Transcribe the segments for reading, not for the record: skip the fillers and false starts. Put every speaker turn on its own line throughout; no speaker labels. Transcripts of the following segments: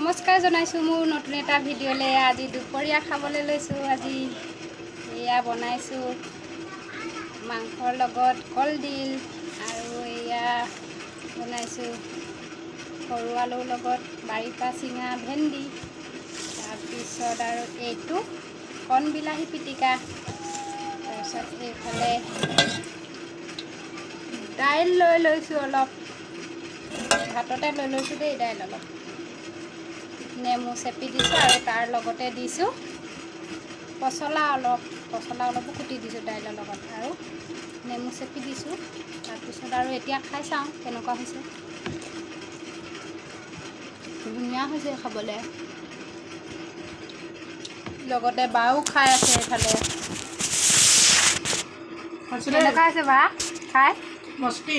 নমস্কাৰ জনাইছোঁ মোৰ নতুন এটা ভিডিঅ'লৈ। আজি দুপৰীয়া খাবলৈ লৈছোঁ। আজি এয়া বনাইছোঁ মাংসৰ লগত কলডিল আৰু এয়া বনাইছোঁ সৰু আলুৰ লগত বাৰীৰ পৰা চিঙা ভেন্দি, তাৰপিছত আৰু এইটো কণ বিলাহী পিটিকা, তাৰপিছত এইফালে দাইল লৈ লৈছোঁ, অলপ ভাততে লৈ লৈছোঁ দেই। দাইল অলপ নেমু চেপি দিছোঁ আৰু তাৰ লগতে দিছোঁ পচলা অলপো কুটি দিছোঁ দাইলৰ লগত আৰু নেমু চেপি দিছোঁ। তাৰপিছত আৰু এতিয়া খাই চাওঁ কেনেকুৱা হৈছে। ধুনীয়া হৈছে খাবলৈ। লগতে বাও খাই আছে এইফালে। কেনেকুৱা হৈছে বা খাই?
মস্তি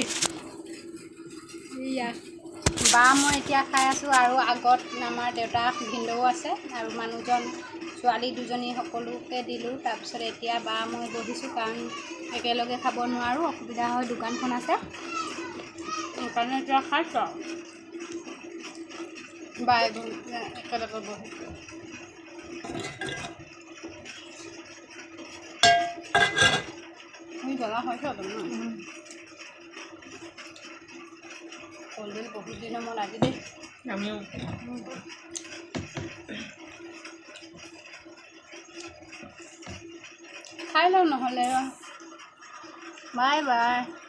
এয়া বা মই এতিয়া খাই আছোঁ। আৰু আগত আমাৰ দেউতা ভিনদেউ আছে আৰু মানুহজন, ছোৱালী দুজনী, সকলোকে দিলোঁ। তাৰপিছত এতিয়া বা মই বহিছোঁ, কাৰণ একেলগে খাব নোৱাৰোঁ, অসুবিধা হয়, দোকানখন আছে, সেইকাৰণে এতিয়া খাইছোঁ আৰু বাই একেলগে বহিছোঁ। জ্বলা হৈছে কলডিল বহুত দিনৰ মূৰত আজি দেই।
আমিও
খাই লওঁ নহ'লে। Bye bye.